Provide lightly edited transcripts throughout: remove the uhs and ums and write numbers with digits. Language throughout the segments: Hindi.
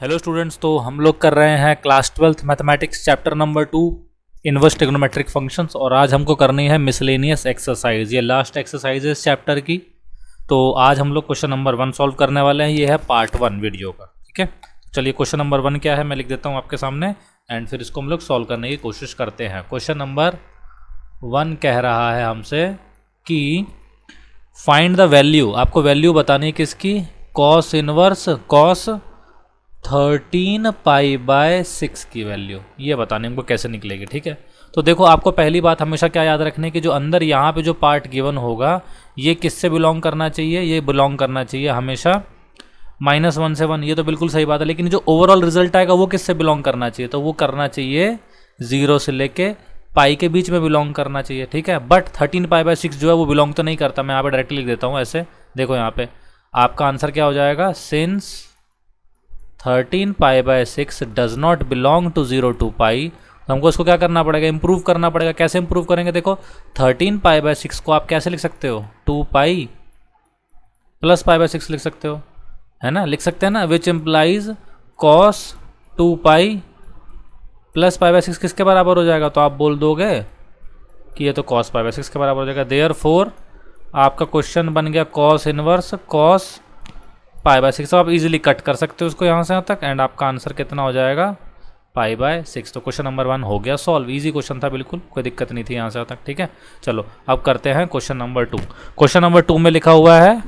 हेलो स्टूडेंट्स, तो हम लोग कर रहे हैं class 12th mathematics chapter number 2 inverse trigonometric functions. और आज हमको करनी है मिसलेनियस एक्सरसाइज। ये लास्ट एक्सरसाइज है इस चैप्टर की। तो आज हम लोग क्वेश्चन नंबर 1 सॉल्व करने वाले हैं। ये है पार्ट 1 वीडियो का, ठीक है। चलिए क्वेश्चन नंबर 1 क्या है मैं लिख देता हूँ आपके सामने एंड फिर इसको हम लोग सॉल्व करने की कोशिश करते हैं। क्वेश्चन नंबर 1 कह रहा है हमसे कि फाइंड द वैल्यू, आपको वैल्यू बतानी है किसकी, cos inverse cos 13 pi by 6 की वैल्यू। ये बताने हमको कैसे निकलेगी, ठीक है। तो देखो, आपको पहली बात हमेशा क्या याद रखने की, जो अंदर यहाँ पे जो पार्ट गिवन होगा ये किससे बिलोंग करना चाहिए, ये बिलोंग करना चाहिए हमेशा -1 से 1। ये तो बिल्कुल सही बात है, लेकिन जो ओवरऑल रिजल्ट आएगा वो किससे बिलोंग करना चाहिए, तो वो करना चाहिए 0 से लेके पाई के बीच में बिलोंग करना चाहिए, ठीक है। बट 13 पाई बाय 6 जो है वो बिलोंग तो नहीं करता। मैं यहाँ पे डायरेक्टली लिख देता हूँ ऐसे। देखो यहाँ पे आपका आंसर क्या हो जाएगा, since 13 pi by 6 does not belong to 0 to pi. तो हमको इसको क्या करना पड़ेगा, इंप्रूव करना पड़ेगा। कैसे इंप्रूव करेंगे, देखो 13 पाई बाय 6 को आप कैसे लिख सकते हो, 2 पाई प्लस पाई बाय 6 लिख सकते हो, है ना, लिख सकते हैं ना। Which implies cos 2 pi plus pi by 6 किसके बराबर हो जाएगा, तो आप बोल दोगे कि ये तो कॉस पाई बाय 6 के बराबर हो जाएगा। देयरफॉर आपका क्वेश्चन बन गया cos inverse cos pi by 6। आप इजीली कट कर सकते हो उसको यहाँ से यहाँ तक एंड आपका आंसर कितना हो जाएगा, पाई बाय 6। तो क्वेश्चन नंबर 1 हो गया सॉल्व। इजी क्वेश्चन था, बिल्कुल कोई दिक्कत नहीं थी यहाँ से यहाँ तक, ठीक है। चलो अब करते हैं क्वेश्चन नंबर 2। क्वेश्चन नंबर 2 में लिखा हुआ है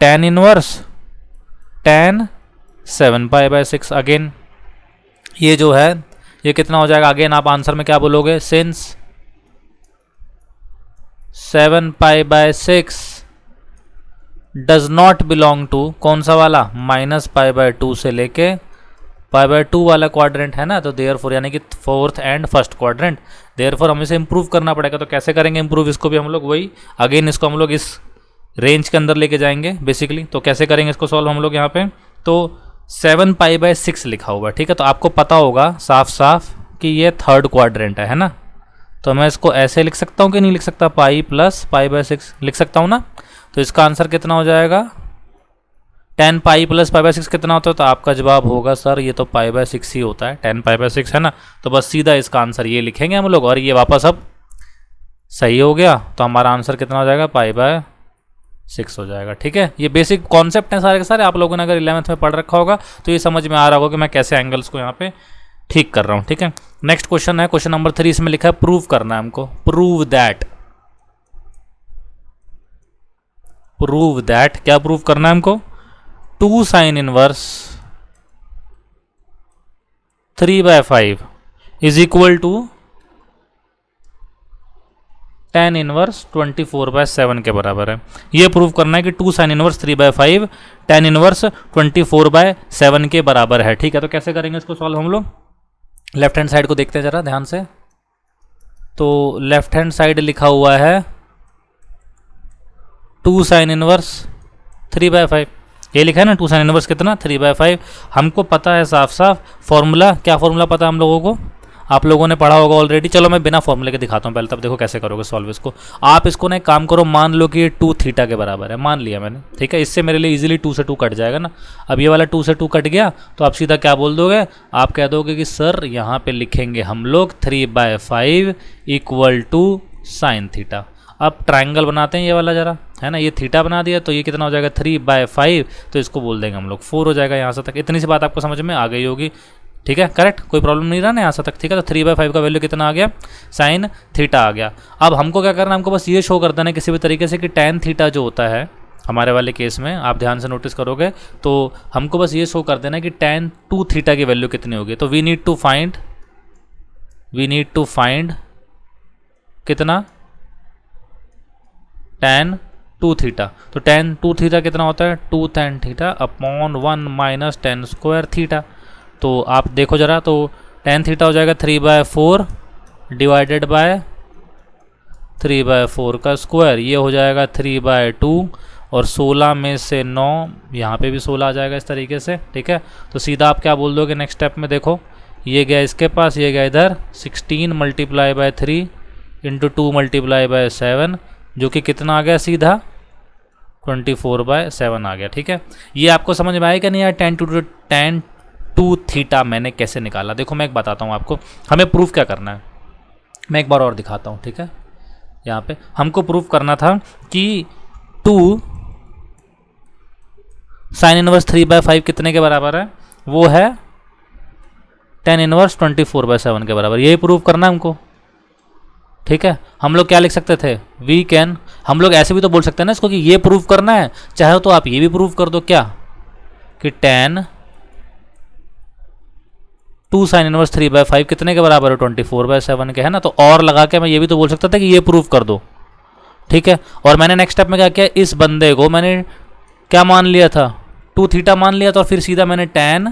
tan inverse tan 7 pi by 6। Again ये जो है ये कितना हो जाएगा, अगेन आप आंसर में क्या बोलोगे, since 7 pi by 6 does not belong to कौन सा वाला, -पाई बाय 2 से लेके पाई बाय 2 वाला क्वाड्रेंट है ना। तो देयरफॉर यानी कि 4th and 1st quadrant. Therefore हमें इसे इंप्रूव करना पड़ेगा। तो कैसे करेंगे इंप्रूव, इसको भी हम लोग वही अगेन इसको हम लोग इस रेंज के अंदर लेके जाएंगे बेसिकली। तो कैसे करेंगे इसको सॉल्व हम लोग यहाँ पे, तो 7 पाई बाय 6 लिखा हुआ है, ठीक है। तो आपको पता होगा साफ साफ कि ये 3rd क्वाड्रेंट है ना। तो मैं इसको ऐसे लिख सकता हूँ कि नहीं लिख सकता, पाई प्लस पाई बाय 6 लिख सकता हूँ ना। तो इसका आंसर कितना हो जाएगा, 10 पाई प्लस पाई बाय 6 कितना होता है, तो आपका जवाब होगा सर ये तो पाई बाय 6 ही होता है, 10 पाई बाय 6 है ना। तो बस सीधा इसका आंसर ये लिखेंगे हम लोग और ये वापस अब सही हो गया। तो हमारा आंसर कितना हो जाएगा, पाई बाय 6 हो जाएगा, ठीक है। ये बेसिक कॉन्सेप्ट हैं सारे के सारे। आप लोगों ने अगर 11th में पढ़ रखा होगा तो ये समझ में आ रहा होगा कि मैं कैसे एंगल्स को यहाँ पे ठीक कर रहा हूँ, ठीक है। नेक्स्ट क्वेश्चन है क्वेश्चन नंबर 3। इसमें लिखा है प्रूव करना है हमको, प्रूव दैट क्या प्रूव करना है हमको, 2 sine inverse 3 by 5 is equal to tan inverse 24 by 7 के बराबर है। ये प्रूव करना है कि 2 sine inverse 3 by 5 tan inverse 24 by 7 के बराबर है, ठीक है। तो कैसे करेंगे इसको सॉल्व हम लोग, लेफ्ट हैंड साइड को देखते हैं जरा ध्यान से। तो लेफ्ट हैंड साइड लिखा हुआ है 2 साइन इनवर्स 3 बाय 5, ये लिखा है ना 2 साइन इनवर्स कितना 3 बाय 5। हमको पता है साफ साफ फॉर्मूला, क्या फॉर्मूला पता है हम लोगों को, आप लोगों ने पढ़ा होगा ऑलरेडी। चलो मैं बिना फॉर्मूले के दिखाता हूँ पहले, तब देखो कैसे करोगे सॉल्व इसको। आप इसको ना एक काम करो, मान लो कि ये 2 थीटा के बराबर है, मान लिया मैंने, ठीक है। इससे मेरे लिए इजीली 2 से 2 कट जाएगा ना। अब ये वाला 2 से 2 कट गया तो आप सीधा क्या बोल दोगे, आप कह दोगे कि सर यहाँ पे लिखेंगे हम लोग 3 by 5 equal to sine theta. अब ट्राइंगल बनाते हैं ये वाला जरा, है ना। ये थीटा बना दिया तो ये कितना हो जाएगा 3 बाय 5, तो इसको बोल देंगे हम लोग 4 हो जाएगा यहाँ से तक। इतनी सी बात आपको समझ में आ गई होगी, ठीक है, करेक्ट, कोई प्रॉब्लम नहीं रहा ना यहाँ से तक, ठीक है। तो 3 बाय 5 का वैल्यू कितना आ गया, साइन थीटा आ गया। अब हमको क्या करना है, हमको बस ये शो कर देना है किसी भी तरीके से कि tan थीटा जो होता है हमारे वाले केस में, आप ध्यान से नोटिस करोगे तो हमको बस ये शो कर देना है कि tan 2 थीटा की वैल्यू कितनी होगी। तो वी नीड टू फाइंड कितना, tan 2 थीटा। तो tan 2 थीटा कितना होता है, 2 tan theta upon 1 minus tan square theta. तो आप देखो जरा, तो tan थीटा हो जाएगा 3 बाय 4 डिवाइडेड बाय 3 बाय 4 का स्क्वायर, ये हो जाएगा 3 बाय 2 और 16 में से 9, यहाँ पे भी 16 आ जाएगा इस तरीके से, ठीक है। तो सीधा आप क्या बोल दोगे नेक्स्ट स्टेप में, देखो ये गया इसके पास, ये गया इधर, 16 multiply by 3 into 2 multiply by 7 जो कि कितना आ गया सीधा 24/7 आ गया। ठीक है, ये आपको समझ में आएगा नहीं यार? tan टू थीटा मैंने कैसे निकाला? देखो मैं एक बताता हूँ आपको, हमें प्रूफ क्या करना है, मैं एक बार और दिखाता हूँ। ठीक है, यहाँ पे हमको प्रूफ करना था कि 2 sin इनवर्स 3/5 कितने के बराबर है? वो है tan इनवर्स 24/7 के बराबर। यही प्रूफ करना है हमको। ठीक है, हम लोग क्या लिख सकते थे? वी कैन, हम लोग ऐसे भी तो बोल सकते हैं ना इसको कि ये प्रूफ करना है, चाहे तो आप ये भी प्रूफ कर दो क्या, कि tan 2 sin इनवर्स 3/5 कितने के बराबर है? 24/7 के, है ना? तो और लगा के मैं ये भी तो बोल सकता था कि ये प्रूफ कर दो। ठीक है, और मैंने नेक्स्ट स्टेप में क्या किया, इस बंदे को मैंने क्या मान लिया था? 2 थीटा मान लिया था, और फिर सीधा मैंने tan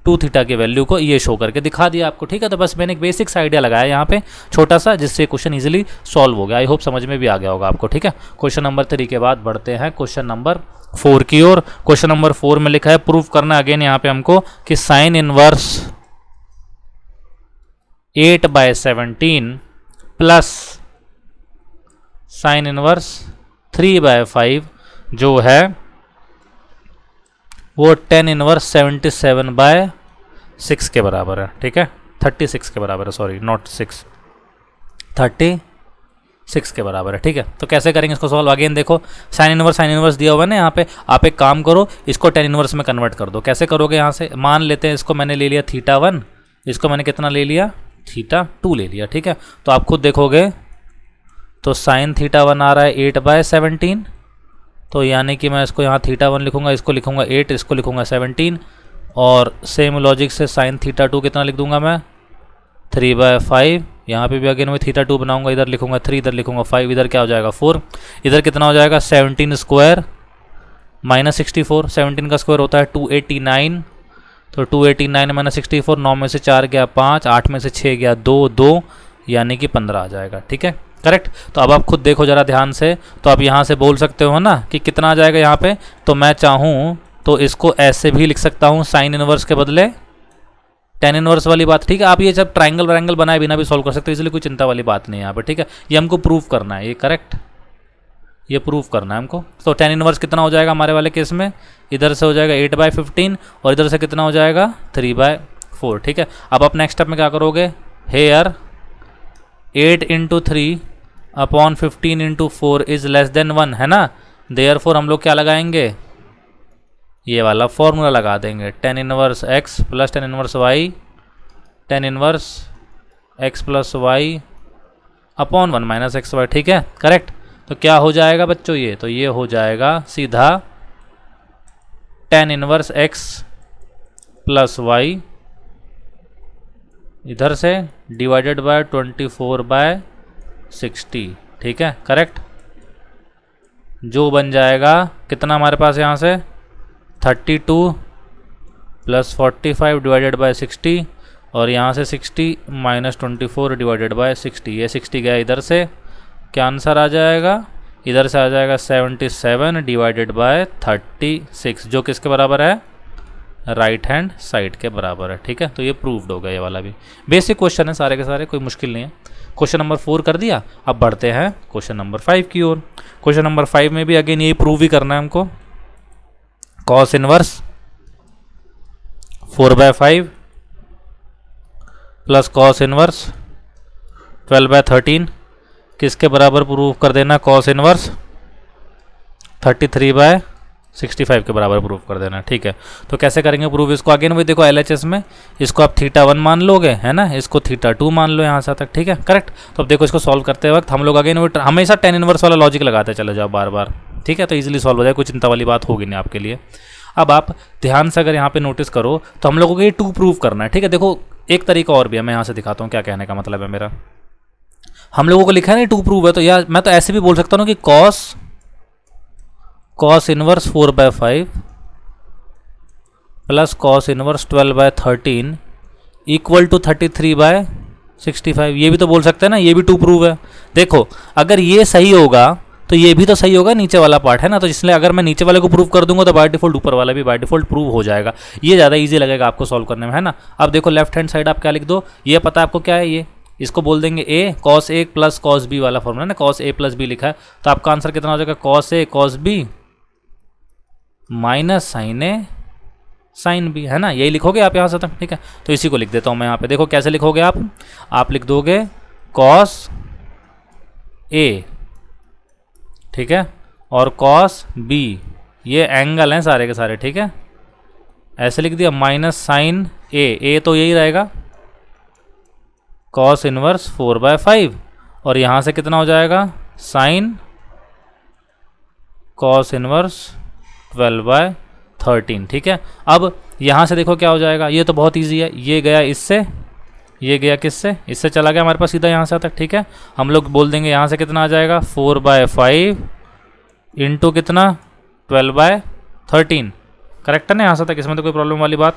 2 थीटा की वैल्यू को ये शो करके दिखा दिया आपको। ठीक है, तो बस मैंने एक बेसिक्स आइडिया लगाया यहाँ पे छोटा सा, जिससे क्वेश्चन इजीली सॉल्व हो गया। आई होप समझ में भी आ गया होगा आपको। ठीक है, क्वेश्चन नंबर 3 के बाद बढ़ते हैं क्वेश्चन नंबर 4 की ओर। क्वेश्चन नंबर 4 में लिखा है प्रूफ करना अगेन यहाँ पे हमको कि sine inverse 8/17 plus sine inverse 3/5 जो है वो tan इनवर्स 77/6 के बराबर है। ठीक है, 36 के बराबर है, सॉरी नॉट 6, 36 के बराबर है। ठीक है, तो कैसे करेंगे इसको सॉल्व? अगेन देखो, साइन इनवर्स दिया हुआ है ना यहाँ पे, आप एक काम करो, इसको tan इनवर्स में कन्वर्ट कर दो। कैसे करोगे? यहाँ से मान लेते हैं इसको मैंने ले लिया θ1, इसको मैंने कितना ले लिया? θ2 ले लिया। ठीक है, तो आप खुद देखोगे तो साइन θ1 आ रहा है 8/17, तो यानी कि मैं इसको यहाँ θ1 लिखूंगा, इसको लिखूंगा 8, इसको लिखूंगा 17, और सेम लॉजिक से साइन θ2 कितना लिख दूंगा मैं? 3/5। यहाँ पे भी अगेन मैं θ2 बनाऊंगा, इधर लिखूंगा 3, इधर लिखूंगा 5, इधर क्या हो जाएगा 4, इधर कितना हो जाएगा 17 स्क्वायर माइनस 64, 17 का स्क्वायर होता है 289, तो 289 माइनस 64, 9 में से 4 गया 5, 8 में से 6 गया 2 यानी कि 15 आ जाएगा। ठीक है, करेक्ट। तो अब आप खुद देखो जरा ध्यान से, तो आप यहाँ से बोल सकते हो ना कि कितना आ जाएगा यहाँ पे, तो मैं चाहूँ तो इसको ऐसे भी लिख सकता हूँ, साइन इनवर्स के बदले tan इनवर्स वाली बात। ठीक है, आप ये जब ट्राइंगल बनाए बिना भी सॉल्व कर सकते हो, इसलिए कोई चिंता वाली बात नहीं है यहाँ पे। ठीक है, ये हमको प्रूफ करना है, ये करेक्ट, ये प्रूफ करना है हमको। तो tan इनवर्स कितना हो जाएगा हमारे वाले केस में? इधर से हो जाएगा 8/15 और इधर से कितना हो जाएगा 3/4। ठीक है, अब आप नेक्स्ट स्टेप में क्या करोगे? Here 8 × 3 upon 15 × 4 is less than 1, है ना? देयरफॉर हम लोग क्या लगाएंगे? ये वाला फॉर्मूला लगा देंगे, tan inverse x plus tan inverse y, tan inverse x plus y upon 1 minus x y. ठीक है, करेक्ट। तो क्या हो जाएगा बच्चों ये? तो ये हो जाएगा सीधा tan inverse x plus y इधर से डिवाइडेड बाय 24/60। ठीक है, करेक्ट। जो बन जाएगा कितना हमारे पास यहाँ से 32 प्लस 45 डिवाइडेड बाय 60 और यहाँ से 60 माइनस 24 डिवाइडेड बाय 60। ये 60 गया इधर से, क्या आंसर आ जाएगा? इधर से आ जाएगा 77 डिवाइडेड बाय 36, जो किसके बराबर है? राइट हैंड साइड के बराबर है। ठीक है, तो ये प्रूव्ड हो गया। ये वाला भी बेसिक क्वेश्चन है सारे के सारे, कोई मुश्किल नहीं है। क्वेश्चन नंबर 4 कर दिया, अब बढ़ते हैं क्वेश्चन नंबर 5 की ओर। क्वेश्चन नंबर 5 में भी अगेन यही प्रूव ही करना है हमको। Cos inverse 4/5 plus cos inverse 12/13 किसके बराबर प्रूव कर देना? कॉस इनवर्स 33/65 के बराबर प्रूव कर देना। ठीक है, तो कैसे करेंगे प्रूव इसको? अगेन वही देखो LHS में इसको आप θ1 मान लोगे, है ना? इसको θ2 मान लो यहाँ से तक। ठीक है, करेक्ट। तो अब देखो इसको सॉल्व करते वक्त हम लोग अगेन वो हमेशा tan इनवर्स वाला लॉजिक लगाते चले जाओ बार बार। ठीक है, तो इजीली सॉल्व हो जाए, कोई चिंता वाली बात होगी नहीं आपके लिए। अब आप ध्यान से अगर यहाँ पे नोटिस करो तो हम लोगों को ये 2 प्रूव करना है। ठीक है, देखो एक तरीका और भी है, मैं यहाँ से दिखाता हूँ क्या कहने का मतलब है मेरा। हम लोगों को लिखा है ना 2 प्रूव है, तो यार मैं तो ऐसे भी बोल सकता हूँ कि cos inverse 4/5 plus cos inverse 12/13 equal to 33/65। ये भी तो बोल सकते हैं ना, ये भी 2 प्रूव है। देखो अगर ये सही होगा तो ये भी तो सही होगा, नीचे वाला पार्ट है ना, तो इसलिए अगर मैं नीचे वाले को प्रूव कर दूंगा तो बाय डिफॉल्ट ऊपर वाला भी बाय डिफॉल्ट प्रूव हो जाएगा। ये ज़्यादा इजी लगेगा आपको सॉल्व करने में, है ना? अब देखो लेफ्ट हैंड साइड आप क्या लिख दो, ये पता है आपको क्या है? ये इसको बोल देंगे ए, cos A plus cos B वाला फॉर्मूला ना, कॉस ए प्लस बी लिखा है, तो आपका आंसर कितना हो जाएगा, cos A cos B minus sign A sine B, है ना, यही लिखोगे आप यहाँ से तक, ठीक है। तो इसी को लिख देता हूँ मैं यहाँ पे, देखो कैसे लिखोगे आप लिख दोगे कॉस ए, ठीक है, और कॉस बी, ये एंगल हैं सारे के सारे, ठीक है, ऐसे लिख दिया, माइनस साइन ए तो यही रहेगा कॉस इनवर्स 4/5, और यहाँ से कितना हो जाएगा, साइन कॉस इनवर्स 12/13, ठीक है। अब यहाँ से देखो क्या हो जाएगा, ये तो बहुत इजी है, ये गया इससे, ये गया किससे, इससे चला गया हमारे पास सीधा यहाँ से तक, ठीक है। हम लोग बोल देंगे यहाँ से कितना आ जाएगा, 4/5 इंटू कितना 12/13, करेक्ट है ना यहाँ से तक, इसमें तो कोई प्रॉब्लम वाली बात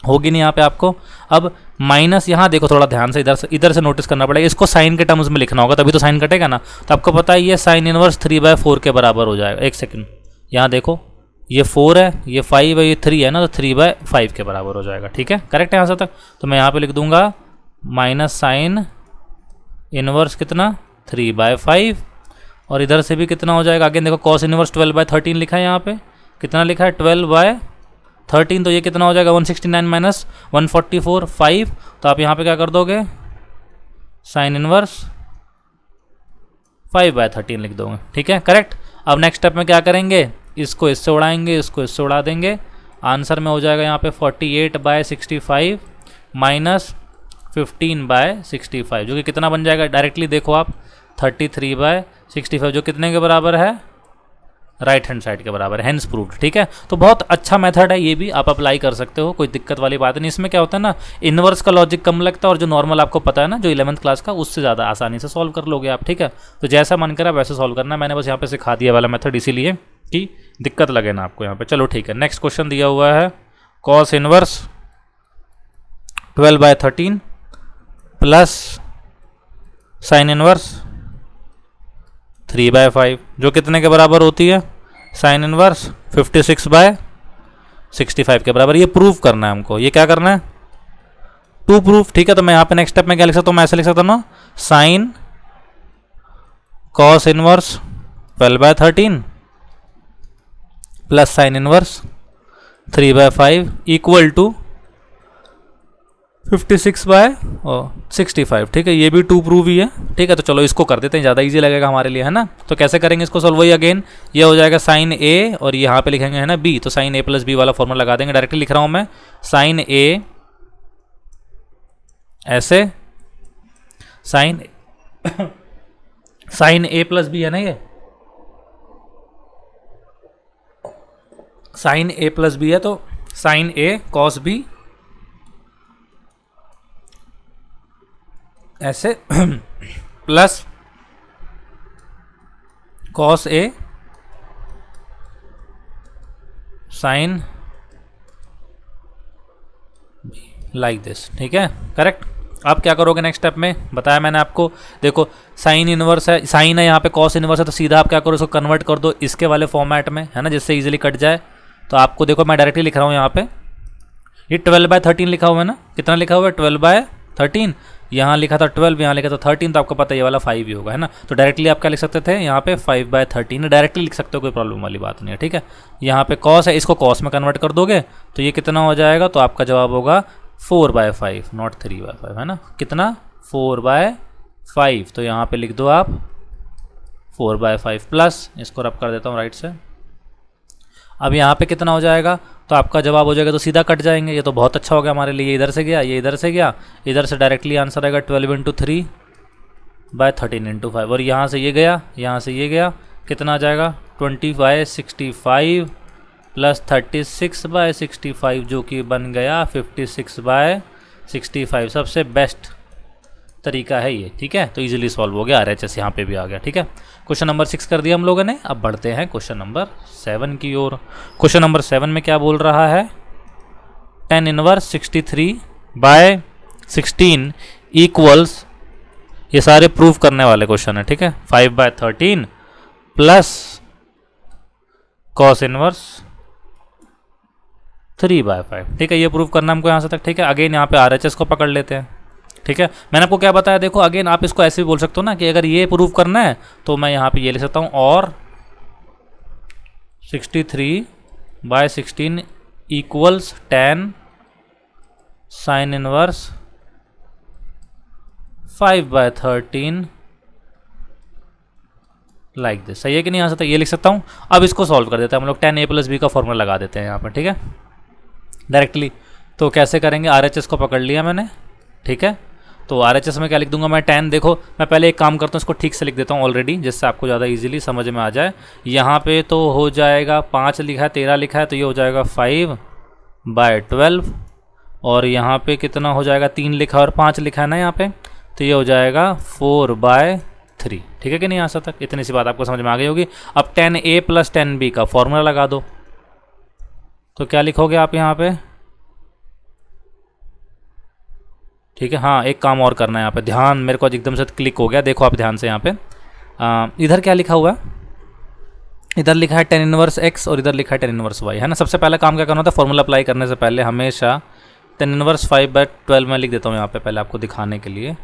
होगी नहीं यहाँ पे आपको। अब माइनस यहाँ देखो थोड़ा ध्यान से, इधर से नोटिस करना पड़ेगा, इसको साइन के टर्म्स में लिखना होगा, तभी तो साइन कटेगा ना। तो आपको पता है ये साइन इनवर्स 3/4 के बराबर हो जाएगा। एक सेकंड, यहाँ देखो ये 4 है, ये 5 है, ये 3 है ना, तो 3/5 के बराबर हो जाएगा, ठीक है, करेक्ट है यहाँ से तक। तो मैं यहाँ पे लिख दूंगा माइनस साइन इनवर्स कितना 3/5, और इधर से भी कितना हो जाएगा, अगेन देखो कॉस इनवर्स 12/13 लिखा है यहाँ पे, कितना लिखा है 12/13, तो ये कितना हो जाएगा 169 माइनस 144 5, तो आप यहाँ पे क्या कर दोगे, साइन इनवर्स 5/13 लिख दोगे, ठीक है, करेक्ट। अब नेक्स्ट स्टेप में क्या करेंगे, इसको इससे उड़ाएंगे, इसको इससे उड़ा देंगे, आंसर में हो जाएगा यहाँ पे 48/65 माइनस 15/65, जो कि कितना बन जाएगा, डायरेक्टली देखो आप 33/65, जो कितने के बराबर है, राइट हैंड साइड के बराबर है, हैंस प्रूव्ड, ठीक है। तो बहुत अच्छा मेथड है, ये भी आप अप्लाई कर सकते हो, कोई दिक्कत वाली बात नहीं। इसमें क्या होता है ना, इनवर्स का लॉजिक कम लगता है, और जो नॉर्मल आपको पता है ना, जो 11th क्लास का, उससे ज़्यादा आसानी से सॉल्व कर लोगे आप, ठीक है। तो जैसा मन करा वैसे सॉल्व करना, मैंने बस यहाँ पे सिखा दिया वाला मेथड, इसीलिए कि दिक्कत लगे ना आपको यहाँ पे। चलो ठीक है, नेक्स्ट क्वेश्चन दिया हुआ है cos inverse 12/13 plus sine inverse 3/5, जो कितने के बराबर होती है, साइन इनवर्स 56/65 के बराबर। ये प्रूव करना है हमको, ये क्या करना है, टू प्रूफ, ठीक है। तो मैं यहाँ पे नेक्स्ट स्टेप में क्या लिख सकता हूँ, मैं ऐसे लिख सकता हूँ ना, sine cos inverse 12/13 plus sine inverse 3/5 equal to 56/65, ठीक है। ये भी टू प्रूव ही है, ठीक है। तो चलो इसको कर देते हैं, ज़्यादा इजी लगेगा हमारे लिए, है ना। तो कैसे करेंगे इसको सॉल्व, वही अगेन, ये हो जाएगा साइन ए, और यहाँ पे लिखेंगे है ना बी, तो साइन ए प्लस बी वाला फॉर्मूला लगा देंगे, डायरेक्टली लिख रहा हूँ मैं, साइन ए ऐसे, साइन ए प्लस बी है ना, ये साइन ए प्लस बी है, तो साइन ए कॉस बी ऐसे plus cos A sine like this, ठीक है, करेक्ट। अब क्या करोगे नेक्स्ट स्टेप में, बताया मैंने आपको, देखो साइन इनवर्स है, साइन है यहाँ पे, कॉस इनवर्स है, तो सीधा आप क्या करो, इसको कन्वर्ट कर दो इसके वाले फॉर्मेट में, है ना, जिससे इजीली कट जाए। तो आपको देखो मैं डायरेक्टली लिख रहा हूँ यहाँ पे, ये 12/13 लिखा हुआ है ना, कितना लिखा हुआ है 12/13, यहाँ लिखा था 12, यहाँ लिखा था 13, तो आपको पता है ये वाला 5 ही होगा, है ना। तो डायरेक्टली आप क्या लिख सकते थे यहाँ पे 5/13, डायरेक्टली लिख सकते हो, कोई प्रॉब्लम वाली बात नहीं है, ठीक है। यहाँ पे कॉस है, इसको कॉस में कन्वर्ट कर दोगे तो ये कितना हो जाएगा, तो आपका जवाब होगा 4/5 नॉट 3/5, है ना, कितना 4/5, तो यहाँ पे लिख दो आप 4/5 प्लस, इसको रब कर देता हूँ राइट से। अब यहाँ पे कितना हो जाएगा, तो आपका जवाब हो जाएगा, तो सीधा कट जाएंगे, ये तो बहुत अच्छा हो गया हमारे लिए, ये इधर से गया, ये इधर से गया, इधर से डायरेक्टली आंसर आएगा 12 × 3/13 × 5, और यहाँ से ये गया, यहाँ से ये गया, कितना आ जाएगा 20/65 प्लस 36/65, जो कि बन गया 56/65। सबसे बेस्ट तरीका है ये, ठीक है। तो इजीली सॉल्व हो गया, RHS यहाँ पे भी आ गया, ठीक है। क्वेश्चन नंबर 6 कर दिया हम लोगों ने। अब बढ़ते हैं क्वेश्चन नंबर 7 की ओर। क्वेश्चन नंबर 7 में क्या बोल रहा है, tan इनवर्स 63/16 इक्वल्स, ये सारे प्रूफ करने वाले क्वेश्चन है, ठीक है, 5/13 प्लस कॉस इनवर्स 3/5, ठीक है। ये प्रूफ करना हमको यहाँ से तक, ठीक है। अगेन यहाँ पे RHS को पकड़ लेते हैं, ठीक है, मैंने आपको क्या बताया, देखो अगेन आप इसको ऐसे भी बोल सकते हो ना कि अगर ये प्रूव करना है तो मैं यहाँ पे ये लिख सकता हूँ, और 63/16 equals 10 sine inverse 5/13 like this. सही है कि नहीं? आ सकता, ये लिख सकता हूँ। अब इसको सॉल्व कर देते हैं हम लोग, 10a+b का फॉर्मूला लगा देते हैं यहाँ पर, ठीक है, डायरेक्टली। तो कैसे करेंगे, RHS को पकड़ लिया मैंने, ठीक है। तो RHS में क्या लिख दूंगा मैं, 10। देखो मैं पहले एक काम करता हूँ, इसको ठीक से लिख देता हूँ ऑलरेडी, जिससे आपको ज़्यादा इजीली समझ में आ जाए। यहाँ पे तो हो जाएगा 5 लिखा है, 13 लिखा है, तो ये हो जाएगा 5/12। और यहाँ पे कितना हो जाएगा, 3 लिखा और 5 लिखा है ना यहाँ पे, तो ये हो जाएगा 4/3। ठीक है कि नहीं? यहाँ से तक इतनी सी बात आपको समझ में आ गई होगी। अब 10a + 10b का फॉर्मूला लगा दो, तो क्या लिखोगे आप यहाँ पे, ठीक है। हाँ, एक काम और करना है यहाँ पे, ध्यान मेरे को एकदम से क्लिक हो गया, देखो आप ध्यान से यहाँ पे, इधर क्या लिखा हुआ है, इधर लिखा है tan इनवर्स x और इधर लिखा है tan इनवर्स y, है ना। सबसे पहले काम क्या करना होता है, फॉर्मूला अप्लाई करने से पहले हमेशा tan इनवर्स 5/12 में लिख देता हूँ यहाँ पे, पहले आपको दिखाने के लिए।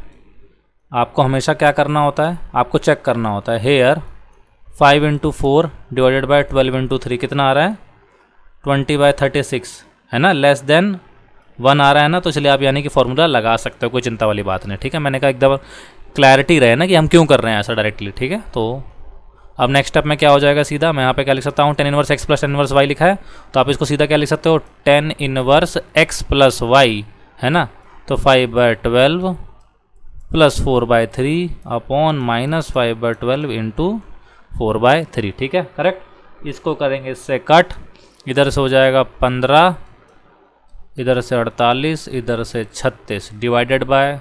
आपको हमेशा क्या करना होता है, आपको चेक करना होता है, हेयर 5 × 4 / 12 × 3 कितना आ रहा है, 20/36, है ना, लेस देन 1 आ रहा है ना, तो इसलिए आप यानी कि फॉर्मूला लगा सकते हो, कोई चिंता वाली बात नहीं, ठीक है। मैंने कहा एकदम क्लैरिटी रहे ना कि हम क्यों कर रहे हैं ऐसा डायरेक्टली, ठीक है। तो अब नेक्स्ट स्टेप में क्या हो जाएगा, सीधा मैं यहाँ पे क्या लिख सकता हूँ, tan inverse x + tan inverse y लिखा है, तो आप इसको सीधा क्या लिख सकते हो, tan इनवर्स x + y, है ना। तो 5/12 + 4/3 अपॉन -5/12 × 4/3, ठीक है, करेक्ट। इसको करेंगे इससे कट, इधर से हो जाएगा 15, इधर से 48, इधर से 36 डिवाइडेड बाय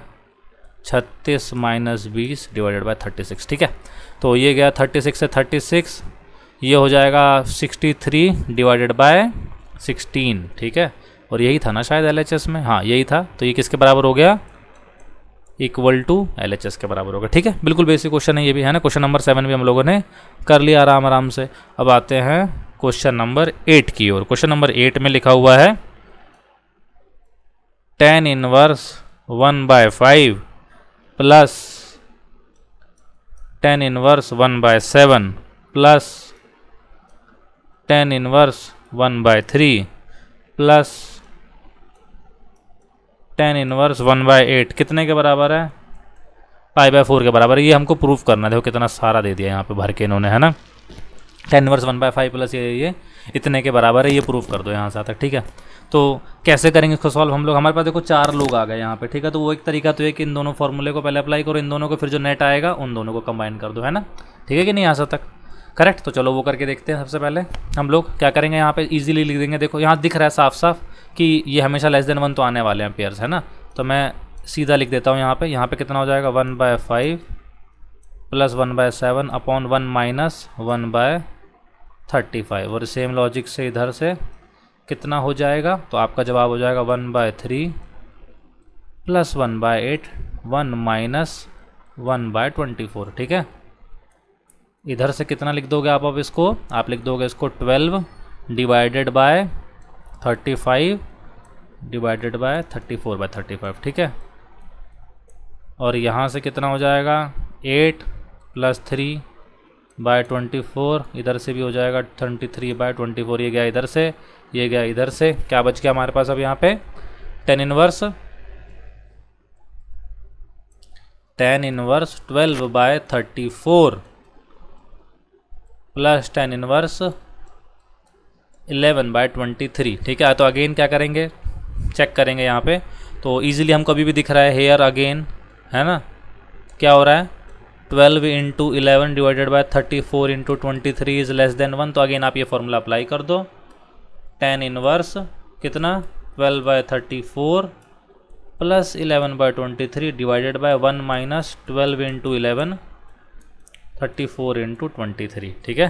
36 - 20 डिवाइडेड बाय 36, ठीक है। तो ये गया 36 से 36, ये हो जाएगा 63 डिवाइडेड बाय 16, ठीक है। और यही था ना शायद LHS में, हाँ यही था। तो ये किसके बराबर हो गया, इक्वल टू LHS के बराबर होगा, ठीक है। बिल्कुल बेसिक क्वेश्चन है ये भी, है ना। क्वेश्चन नंबर 7 भी हम लोगों ने कर लिया आराम आराम से। अब आते हैं क्वेश्चन नंबर 8 की ओर। क्वेश्चन नंबर 8 में लिखा हुआ है tan inverse 1/5 plus tan inverse 1/7 plus tan inverse 1/3 plus tan inverse 1/8 कितने के बराबर है, π/4 के बराबर है। ये हमको प्रूफ करना है, देखो कितना सारा दे दिया यहाँ पे भर के इन्होंने, है ना। tan इनवर्स 1/5 प्लस ये इतने के बराबर है, ये प्रूफ कर दो यहाँ से तक, ठीक है। तो कैसे करेंगे इसको सॉल्व हम लोग, हमारे पास देखो 4 लोग आ गए यहाँ पे, ठीक है। तो वो एक तरीका तो है कि इन दोनों फॉर्मूले को पहले अप्लाई करो, इन दोनों को, फिर जो नेट आएगा उन दोनों को कंबाइन कर दो, है ना, ठीक है कि नहीं यहाँ से तक, करेक्ट। तो चलो वो करके देखते हैं। सबसे पहले हम लोग क्या करेंगे, यहाँ पे इजीली लिख देंगे, देखो यहाँ दिख रहा है साफ साफ कि ये हमेशा <1 तो आने वाले हैं पेयर्स, है ना। तो मैं सीधा लिख देता हूँ यहाँ पे कितना हो जाएगा, 1/5 प्लस 1/7 अपॉन 1 माइनस 1/35। और सेम लॉजिक से इधर से कितना हो जाएगा, तो आपका जवाब हो जाएगा 1/3 प्लस 1/8 1 माइनस 1/24, ठीक है। इधर से कितना लिख दोगे आप, अब इसको आप लिख दोगे इसको 12 डिवाइडेड बाय 35 डिवाइडेड बाय 34/35, ठीक है। और यहाँ से कितना हो जाएगा 8 + 3/24, इधर से भी हो जाएगा 23/24। ये गया इधर से, ये गया इधर से, क्या बच गया हमारे पास अब यहाँ पे, tan inverse 12/34 plus tan inverse 11/23, ठीक है। तो अगेन क्या करेंगे, चेक करेंगे यहाँ पे, तो इजीली हमको अभी भी दिख रहा है हेयर अगेन, है ना। क्या हो रहा है, 12 × 11 डिवाइडेड बाय 34 × 23 इज <1। तो अगेन आप ये फॉर्मूला अप्लाई कर दो, tan इनवर्स कितना 12/34 प्लस 11/23 डिवाइडेड बाय 1 माइनस 12 × 11 34 × 23, ठीक है।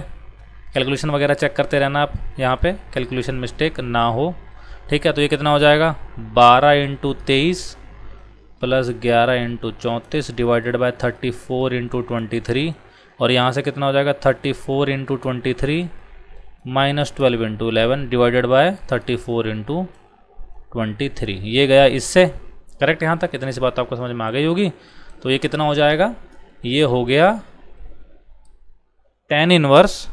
कैलकुलेशन वगैरह चेक करते रहना आप यहाँ पे, कैलकुलेशन मिस्टेक ना हो, ठीक है। तो ये कितना हो जाएगा 12 × 23 प्लस 11 × 34 डिवाइडेड बाय 34 × 23। और यहाँ से कितना हो जाएगा 34 × 23 माइनस 12 × 11 डिवाइडेड बाय 34 × 23। ये गया इससे, करेक्ट? यहाँ तक इतनी सी बात तो आपको समझ में आ गई होगी। तो ये कितना हो जाएगा, ये हो गया tan inverse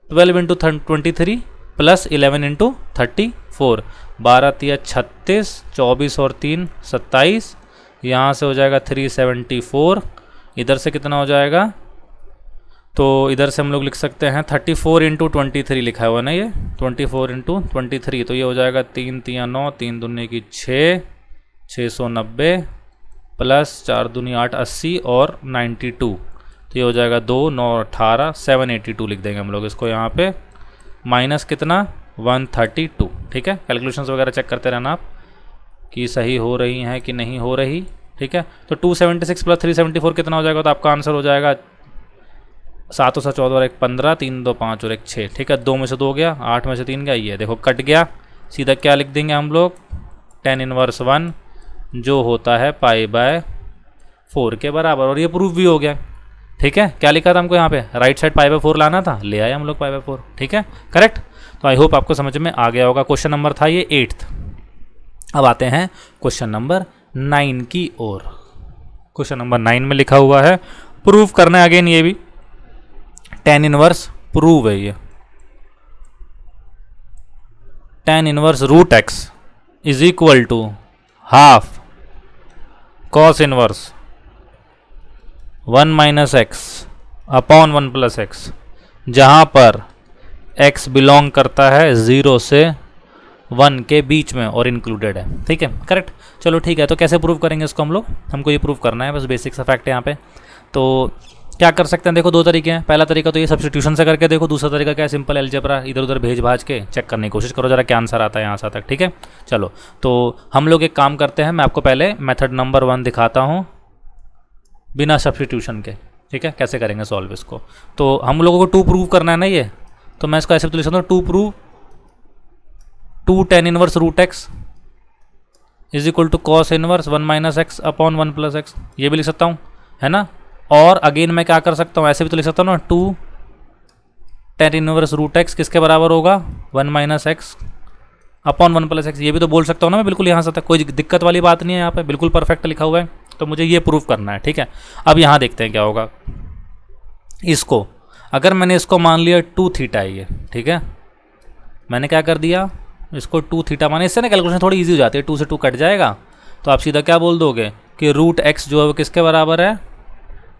12 into 23 plus 11 into 34, 12 तिया 36, 24 और 3 27, यहाँ से हो जाएगा 374, इधर से कितना हो जाएगा, तो इधर से हम लोग लिख सकते हैं 34 इंटू 23 लिखा हुआ ना, ये 24 इंटू 23, तो ये हो जाएगा 3 तिया 9, 3 दूनी की 6, 690 प्लस 4 दूनी 8, 80 और 92, तो ये हो जाएगा 2 9 18, 782 लिख देंगे हम लोग इसको यहाँ पे, माइनस कितना 132। ठीक है, कैलकुलेशंस वगैरह चेक करते रहना आप कि सही हो रही हैं कि नहीं हो रही। ठीक है, तो 276 प्लस 374 कितना हो जाएगा, तो आपका आंसर हो जाएगा 7 और 14 और 1 15, 3 2 5 और 1 6। ठीक है, 2 में से 2 गया, 8 में से 3 गया, ये देखो कट गया। सीधा क्या लिख देंगे हम लोग, tan इनवर्स 1 जो होता है π/4 के बराबर, और ये प्रूफ भी हो गया। ठीक है, क्या लिखा था हमको यहाँ पे, राइट साइड π/4 लाना था, ले आए हम लोग π/4। ठीक है, करेक्ट। तो आई होप आपको समझ में आ गया होगा। क्वेश्चन नंबर था ये 8th। अब आते हैं क्वेश्चन नंबर 9 की ओर। क्वेश्चन नंबर 9 में लिखा हुआ है, प्रूफ करना है अगेन, ये भी tan इनवर्स प्रूव है ये। tan inverse root x is equal to half cos inverse 1 minus x upon 1 plus x, जहाँ पर x बिलोंग करता है 0 से 1 के बीच में और इंक्लूडेड है। ठीक है, करेक्ट। चलो ठीक है, तो कैसे प्रूव करेंगे इसको हम लोग, हमको ये प्रूव करना है, बस बेसिक सा फैक्ट है यहाँ पे। तो क्या कर सकते हैं, देखो दो तरीके हैं। पहला तरीका तो ये सब्स्टिट्यूशन से करके देखो, दूसरा तरीका क्या है, सिंपल अलजेब्रा, इधर उधर भेज भाज के चेक करने की कोशिश करो जरा क्या आंसर आता है यहाँ से तक। ठीक है, चलो तो हम लोग एक काम करते हैं, मैं आपको पहले मेथड नंबर 1 दिखाता हूँ बिना सब्स्टिट्यूशन के। ठीक है, कैसे करेंगे सॉल्व इसको। तो हम लोगों को 2 प्रूव करना है ना ये, तो मैं इसको ऐसे तो लिख सकता हूँ 2 prove 2 tan inverse root x is equal to cos inverse 1 minus x upon 1 plus x, ये भी लिख सकता हूँ, है ना। और अगेन मैं क्या कर सकता हूँ, ऐसे भी तो लिख सकता हूँ ना, 2 tan इनवर्स रूट एक्स किसके बराबर होगा, 1 minus x upon 1 plus x, ये भी तो बोल सकता हूँ ना मैं बिल्कुल यहाँ से तक, कोई दिक्कत वाली बात नहीं है, यहाँ पे बिल्कुल परफेक्ट लिखा हुआ है। तो मुझे ये प्रूफ करना है। ठीक है, अब यहाँ देखते हैं क्या होगा। इसको अगर मैंने इसको मान लिया 2 थीटा ये, ठीक है, मैंने क्या कर दिया, इसको 2 थीटा माने, इससे ना कैलकुलेशन थोड़ी इजी हो जाती है, 2 से 2 कट जाएगा, तो आप सीधा क्या बोल दोगे कि रूट एक्स जो है वो किसके बराबर है,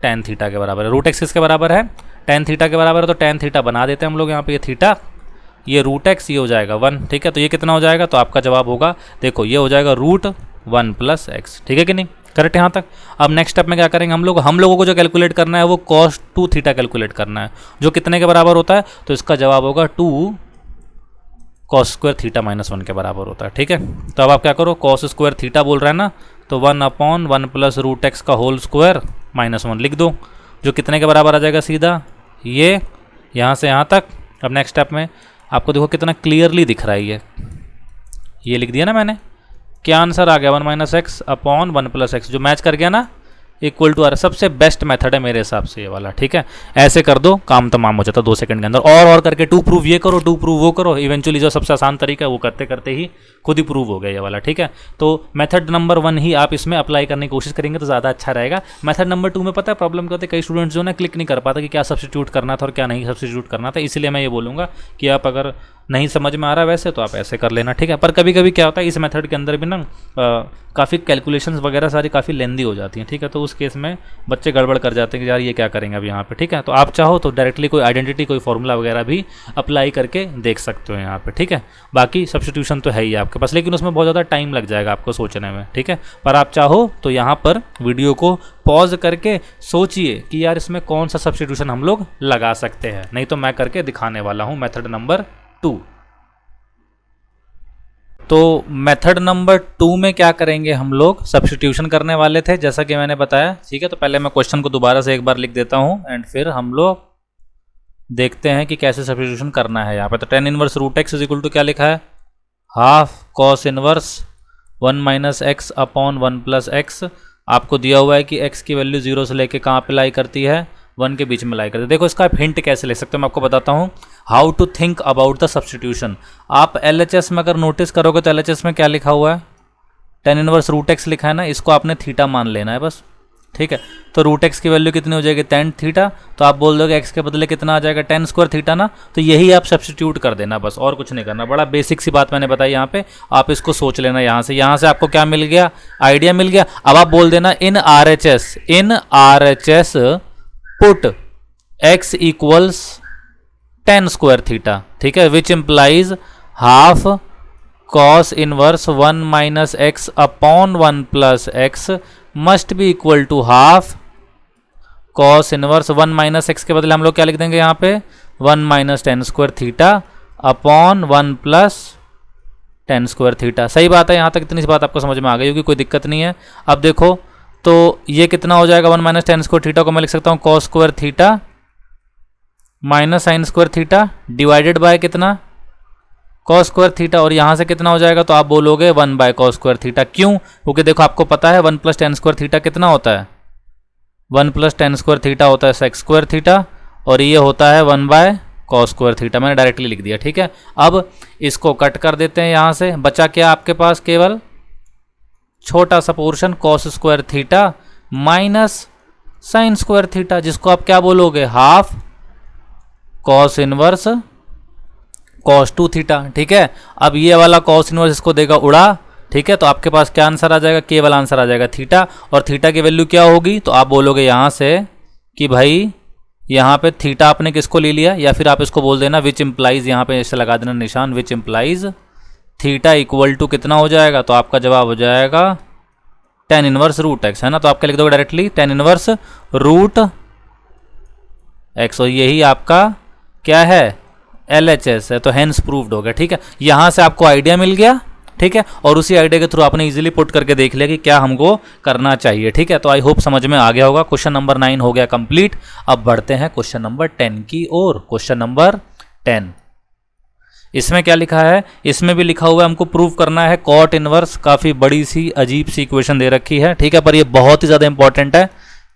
tan थीटा के बराबर है। रूट एक्स किसके बराबर है, tan थीटा के बराबर है, तो tan थीटा बना देते हैं हम लोग यहाँ पे, ये थीटा, ये रूट एक्स, ये हो जाएगा 1। ठीक है, तो ये कितना हो जाएगा, तो आपका जवाब होगा, देखो ये हो जाएगा रूट 1 प्लस एक्स। ठीक है कि नहीं, करेक्ट यहाँ तक। अब नेक्स्ट स्टेप में क्या करेंगे हम लोगों को जो कैलकुलेट करना है वो cos 2 थीटा कैलकुलेट करना है, जो कितने के बराबर होता है, तो इसका जवाब होगा 2 cos स्क्वायर थीटा माइनस 1 के बराबर होता है। ठीक है, तो अब आप क्या करो, cos स्क्वायर थीटा बोल रहा है ना, तो 1 अपॉन 1 प्लस रूट एक्स का होल स्क्वायर माइनस 1 लिख दो, जो कितने के बराबर आ जाएगा, सीधा ये यहाँ से यहाँ तक। अब नेक्स्ट स्टेप में आपको देखो कितना क्लियरली दिख रहा है, ये लिख दिया ना मैंने, क्या आंसर आ गया, 1 minus x upon 1 plus x, जो मैच कर गया ना, इक्वल टू आर। सबसे बेस्ट मेथड है मेरे हिसाब से ये वाला। ठीक है, ऐसे कर दो, काम तमाम हो जाता 2 सेकंड के अंदर। और करके 2 प्रूव ये करो, 2 प्रूव वो करो, इवेंचुअली जो सबसे आसान तरीका है वो करते करते ही खुद ही प्रूव हो गया ये वाला। ठीक है, तो मेथड नंबर 1 ही आप इसमें अप्लाई करने की कोशिश करेंगे तो ज़्यादा अच्छा रहेगा। मेथड नंबर 2 में पता है प्रॉब्लम क्या होती है, कई स्टूडेंट्स जो ना क्लिक नहीं कर पाता कि क्या सब्स्टिट्यूट करना था और क्या नहीं सब्स्टिट्यूट करना था। इसलिए मैं ये बोलूँगा कि आप अगर नहीं समझ में आ रहा वैसे तो आप ऐसे कर लेना। ठीक है, पर कभी कभी क्या होता है, इस मेथड के अंदर भी ना काफ़ी कैलकुलेशंस वगैरह सारी काफ़ी लेंदी हो जाती हैं। ठीक है, तो उस केस में बच्चे गड़बड़ कर जाते हैं कि यार ये क्या करेंगे अब यहाँ पे। ठीक है, तो आप चाहो तो डायरेक्टली कोई आइडेंटिटी, कोई फॉर्मूला वगैरह भी अप्लाई करके देख सकते हो यहाँ पे। ठीक है, बाकी सब्स्टिट्यूशन तो है ही आपके पास, लेकिन उसमें बहुत ज़्यादा टाइम लग जाएगा आपको सोचने में। ठीक है, पर आप चाहो तो यहाँ पर वीडियो को पॉज करके सोचिए कि यार इसमें कौन सा सब्स्टिट्यूशन हम लोग लगा सकते हैं, नहीं तो मैं करके दिखाने वाला हूँ मेथड नंबर 2। तो मेथड नंबर 2 में क्या करेंगे हम लोग, सब्स्टिट्यूशन करने वाले थे जैसा कि मैंने बताया। ठीक है, तो पहले मैं क्वेश्चन को दोबारा से एक बार लिख देता हूँ एंड फिर हम लोग देखते हैं कि कैसे सब्स्टिट्यूशन करना है यहाँ पे। तो tan inverse root x is equal to क्या लिखा है, half cos inverse 1 minus x upon 1 plus x. आपको दिया हुआ है कि x की वैल्यू 0 से लेके कहाँ पे लाई करती है, 1 के बीच में लाई करती है। देखो इसका आप हिंट कैसे ले सकते हो, मैं आपको बताता हूँ how to think about the substitution. आप LHS में अगर नोटिस करोगे तो LHS में क्या लिखा हुआ है, टेन इनवर्स रूट एक्स लिखा है ना, इसको आपने थीटा मान लेना है बस, ठीक है। तो रूट एक्स की वैल्यू कितनी हो जाएगी, टेन थीटा, तो आप बोल दोगे एक्स के बदले कितना आ जाएगा, टेन स्क्वायर थीटा ना, तो यही आप सब्स्टिट्यूट कर देना बस, और कुछ नहीं करना। बड़ा बेसिक सी बात मैंने बताई यहाँ पे, आप इसको सोच लेना। यहाँ से आपको क्या मिल गया, आइडिया मिल गया। अब आप बोल देना in R H S put x equals tan square theta, ठीक है, which implies half cos inverse one minus x upon one plus x must be equal to half cos inverse one minus x के बदले हम लोग क्या लिख देंगे यहाँ पे, one minus tan square theta upon one plus tan square theta. सही बात है, यहाँ तक इतनी सी बात आपको समझ में आ गई होगी, कोई दिक्कत नहीं है। अब देखो तो ये कितना हो जाएगा, one minus tan square theta को मैं लिख सकता हूँ cos square theta minus sine square theta divided bye कितना, कॉस स्क्वायर थीटा, और यहाँ से कितना हो जाएगा, तो आप बोलोगे one by cos square theta. क्यों, क्योंकि देखो आपको पता है one plus tan square theta कितना होता है, one plus tan square theta होता है सेक्स स्क्वायर थीटा, और ये होता है one by cos square theta. मैंने डायरेक्टली लिख दिया, ठीक है। अब इसको कट कर देते हैं, यहाँ से बचा क्या आपके पास, केवल छोटा सा portion cos square theta minus sine square theta, जिसको आप क्या बोलोगे, half cos inverse cos two theta, ठीक है। अब ये वाला कॉस इनवर्स इसको देगा उड़ा, ठीक है, तो आपके पास क्या आंसर आ जाएगा, केवल आंसर आ जाएगा थीटा, और थीटा की वैल्यू क्या होगी, तो आप बोलोगे यहाँ से कि भाई यहाँ पे थीटा आपने किसको ले लिया, या फिर आप इसको बोल देना विच इम्प्लाइज, यहाँ पे ऐसे लगा देना निशान, which implies theta equal to कितना हो जाएगा, तो आपका जवाब हो जाएगा टेन इनवर्स रूट एक्स, है ना। तो आपका लिख दोगे directly tan inverse root x, और यही आपका क्या है, LHS है, तो हेंस प्रूव्ड हो गया, ठीक है। यहां से आपको आइडिया मिल गया, ठीक है, और उसी आइडिया के थ्रू आपने इजीली पुट करके देख लिया कि क्या हमको करना चाहिए, ठीक है। तो आई होप समझ में आ गया होगा। क्वेश्चन नंबर 9 हो गया कंप्लीट। अब बढ़ते हैं क्वेश्चन नंबर 10 की ओर। क्वेश्चन नंबर 10, इसमें क्या लिखा है, इसमें भी लिखा हुआ है हमको प्रूव करना है कॉट इनवर्स। काफी बड़ी सी अजीब सी इक्वेशन दे रखी है, ठीक है, पर ये बहुत ही ज्यादा इंपॉर्टेंट है।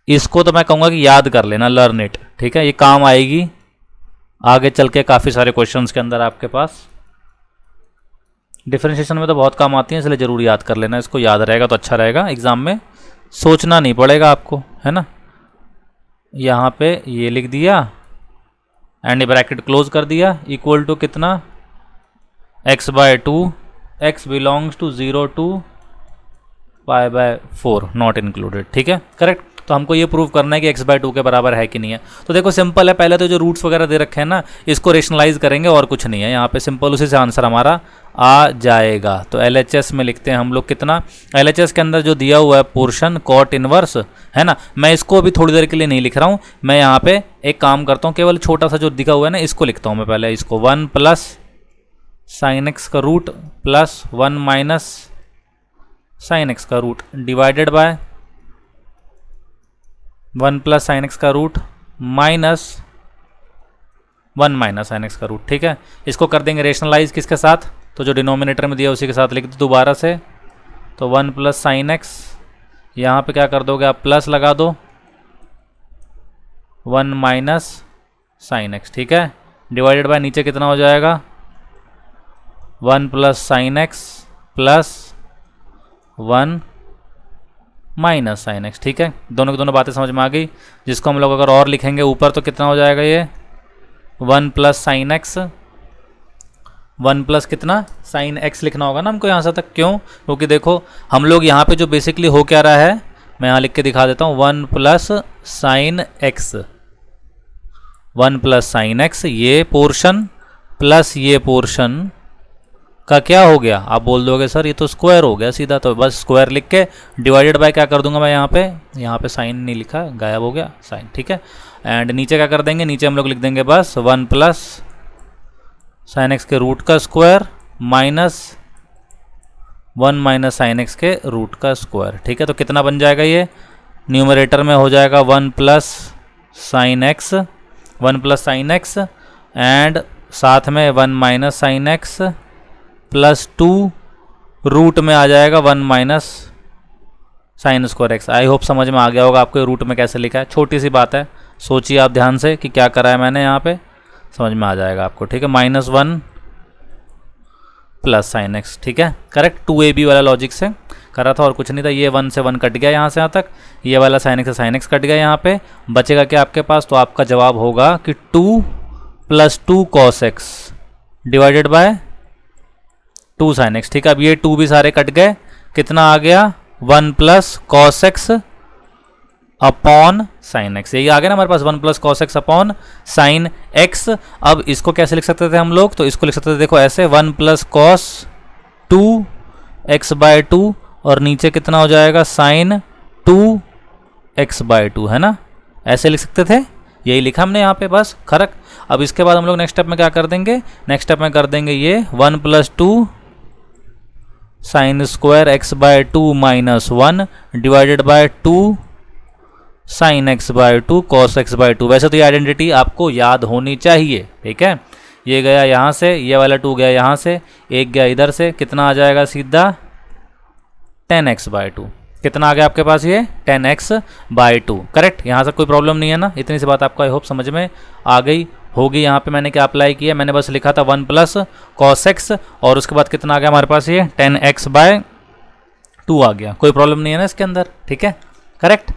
इसको तो मैं कहूंगा कि याद कर लेना, लर्न इट, ठीक है, ये काम आएगी आगे चल के काफ़ी सारे क्वेश्चंस के अंदर आपके पास। डिफरेंशिएशन में तो बहुत काम आती है, इसलिए जरूर याद कर लेना, इसको याद रहेगा तो अच्छा रहेगा, एग्जाम में सोचना नहीं पड़ेगा आपको, है ना। यहाँ पे ये लिख दिया एंड ब्रैकेट क्लोज कर दिया, इक्वल टू कितना, x by two, x belongs to 0 to pi by 4 not included, ठीक है, करेक्ट। तो हमको ये प्रूव करना है कि x बाय टू के बराबर है कि नहीं है। तो देखो सिंपल है, पहले तो जो रूट्स वगैरह दे रखे हैं ना, इसको रेशनलाइज करेंगे और कुछ नहीं है यहाँ पे, सिंपल उसी से आंसर हमारा आ जाएगा। तो LHS में लिखते हैं हम लोग कितना, LHS के अंदर जो दिया हुआ है पोर्शन कॉट इनवर्स, है ना, मैं इसको अभी थोड़ी देर के लिए नहीं लिख रहा हूँ, मैं यहाँ पे एक काम करता हूँ, केवल छोटा सा जो दिखा हुआ है ना इसको लिखता हूँ मैं पहले, इसको 1 प्लस साइन एक्स का root plus 1 minus sine x का root divided by 1 plus sine x का root minus 1 minus sine x का रूट, ठीक है। इसको कर देंगे रेशनलाइज किसके साथ, तो जो डिनोमिनेटर में दिया उसी के साथ लिख दो दोबारा से। तो 1 प्लस साइन एक्स, यहाँ पे क्या कर दोगे आप, प्लस लगा दो 1 माइनस साइन एक्स, ठीक है, डिवाइडेड बाय नीचे कितना हो जाएगा, 1 plus sine x plus 1 minus sine x, ठीक है। दोनों की दोनों बातें समझ में आ गई। जिसको हम लोग अगर और लिखेंगे ऊपर तो कितना हो जाएगा, ये 1 प्लस साइन एक्स, 1 प्लस कितना साइन एक्स लिखना होगा ना हमको यहाँ से तक। क्यों, क्योंकि देखो हम लोग यहाँ पे जो बेसिकली हो क्या रहा है, मैं यहाँ लिख के दिखा देता हूँ, 1 plus sine x, 1 plus sine x, ये पोर्शन प्लस ये पोर्शन का क्या हो गया, आप बोल दोगे सर ये तो स्क्वायर हो गया सीधा, तो बस स्क्वायर लिख के डिवाइडेड बाय क्या कर दूंगा मैं, यहाँ पे साइन नहीं लिखा, गायब हो गया साइन, ठीक है। एंड नीचे क्या कर देंगे, नीचे हम लोग लिख देंगे बस 1 प्लस साइन एक्स के रूट का square minus 1 minus sine x के रूट का स्क्वायर, ठीक है। तो कितना बन जाएगा, ये न्यूमरेटर में हो जाएगा 1 plus sine x, 1 plus sine x and साथ में 1 minus sine x plus 2 root में आ जाएगा 1 minus sine square x. I hope समझ में आ गया होगा आपको रूट में कैसे लिखा है, छोटी सी बात है, सोचिए आप ध्यान से कि क्या करा है मैंने यहाँ पे, समझ में आ जाएगा आपको, ठीक है। -1 प्लस साइन एक्स, ठीक है, करेक्ट, 2AB वाला लॉजिक से करा था और कुछ नहीं था। ये 1 से 1 कट गया यहाँ से यहाँ तक, ये वाला साइन एक्स से साइन एक्स कट गया यहाँ पे, बचेगा क्या आपके पास? तो आपका जवाब होगा कि 2 + 2 cos x divided by 2 sin x। ठीक है, अब ये 2 भी सारे कट गए, कितना आ गया? 1 + cos x upon sine x. यही आ गया ना हमारे पास, 1 + cos x upon sine x. अब इसको कैसे लिख सकते थे हम लोग? तो इसको लिख सकते थे देखो ऐसे, 1 + cos 2x/2 और नीचे कितना हो जाएगा? साइन 2x/2, है ना? ऐसे लिख सकते थे, यही लिखा हमने यहाँ पे बस खरक। अब इसके बाद हम लोग नेक्स्ट स्टेप में क्या कर देंगे? नेक्स्ट स्टेप में कर देंगे ये 1 + 2 sin square x/2 - 1 divided by 2 sin x/2 cos x/2। वैसे तो ये आइडेंटिटी आपको याद होनी चाहिए, ठीक है। ये गया यहाँ से, ये वाला 2 गया यहाँ से, एक गया इधर से, कितना आ जाएगा? सीधा 10x/2। कितना आ गया आपके पास? ये 10x/2। करेक्ट, यहाँ से कोई प्रॉब्लम नहीं है ना? इतनी सी बात आपको आई होप समझ में आ गई होगी। यहाँ पे मैंने क्या अप्लाई किया? मैंने बस लिखा था 1 + cos x और उसके बाद कितना आ गया हमारे पास? ये 10x/2 आ गया। कोई प्रॉब्लम नहीं है ना इसके अंदर, ठीक है, करेक्ट।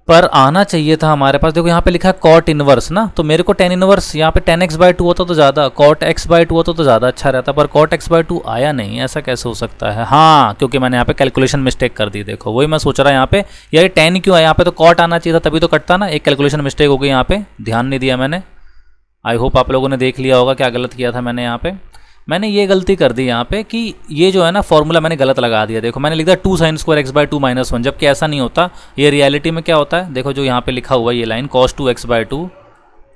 पर आना चाहिए था हमारे पास, देखो यहाँ पे लिखा है cot इनवर्स ना, तो मेरे को tan इनवर्स यहाँ पे 10x/2 होता तो ज़्यादा, cot x/2 होता तो ज़्यादा अच्छा रहता, पर cot x/2 आया नहीं। ऐसा कैसे हो सकता है? हाँ, क्योंकि मैंने यहाँ पे कैलकुलेशन मिस्टेक कर दी। देखो वही मैं सोच रहा यहाँ पे, यार 10 क्यों है? यहाँ पे तो cot आना चाहिए था, तभी तो कटता ना। एक कैलकुलेशन मिस्टेक हो गई यहाँ पे, ध्यान नहीं दिया मैंने। आई होप आप लोगों ने देख लिया होगा क्या गलत किया था मैंने यहाँ पे। मैंने ये गलती कर दी यहाँ पे कि ये जो है ना फॉर्मूला मैंने गलत लगा दिया। देखो मैंने लिख दिया 2 sin स्क्वायर x/2 - 1, जबकि ऐसा नहीं होता। ये रियलिटी में क्या होता है? देखो जो यहाँ पे लिखा हुआ है ये line cos 2x/2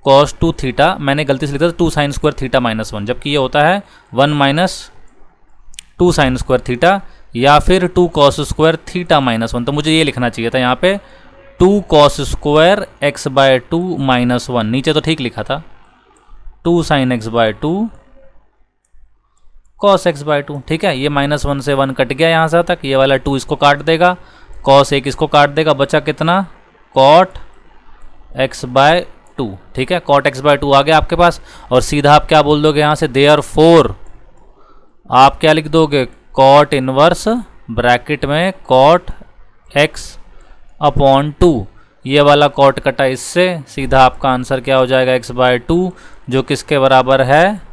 cos 2 theta, मैंने गलती से लिखा था 2 sin स्क्वायर थीटा - 1, जबकि ये होता है 1 - 2 sin स्क्वायर थीटा या फिर 2 cos स्क्वायर थीटा -1। तो मुझे ये लिखना चाहिए था यहाँ पे 2 cos स्क्वायर x/2 - 1। नीचे तो ठीक लिखा था 2 sin x/2 cos x/2, ठीक है। ये -1 से 1 कट गया यहाँ से तक, ये वाला 2 इसको काट देगा, cos 1 इसको काट देगा, बचा कितना? cot x/2, ठीक है। cot x/2 आ गया आपके पास और सीधा आप क्या बोल दोगे यहाँ से? देयरफॉर आप क्या लिख दोगे? cot इनवर्स ब्रैकेट में cot x/2। ये वाला cot कटा इससे, सीधा आपका आंसर क्या हो जाएगा? x/2, जो किसके बराबर है?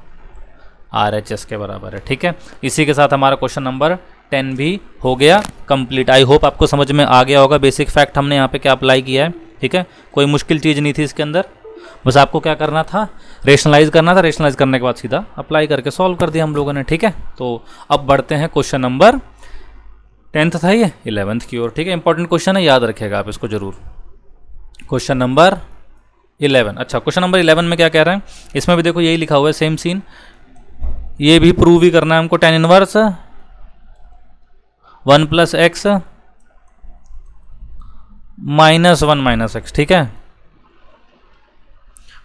RHS के बराबर है, ठीक है। इसी के साथ हमारा क्वेश्चन नंबर 10 भी हो गया कंप्लीट। आई होप आपको समझ में आ गया होगा बेसिक फैक्ट हमने यहाँ पे क्या अप्लाई किया है, ठीक है। कोई मुश्किल चीज़ नहीं थी इसके अंदर, बस आपको क्या करना था? रेशनलाइज करना था। रेशनलाइज करने के बाद सीधा अप्लाई करके सॉल्व कर दिया हम लोगों ने, ठीक है। तो अब बढ़ते हैं क्वेश्चन नंबर 10th था ये 11th की ओर, ठीक है। इंपॉर्टेंट क्वेश्चन है, याद रखिएगा आप इसको जरूर। क्वेश्चन नंबर 11, अच्छा क्वेश्चन नंबर 11 में क्या कह रहे हैं? इसमें भी देखो यही लिखा हुआ है, सेम सीन। ये भी प्रूव ही करना है हमको, tan इनवर्स 1 + x -1 - x, ठीक है।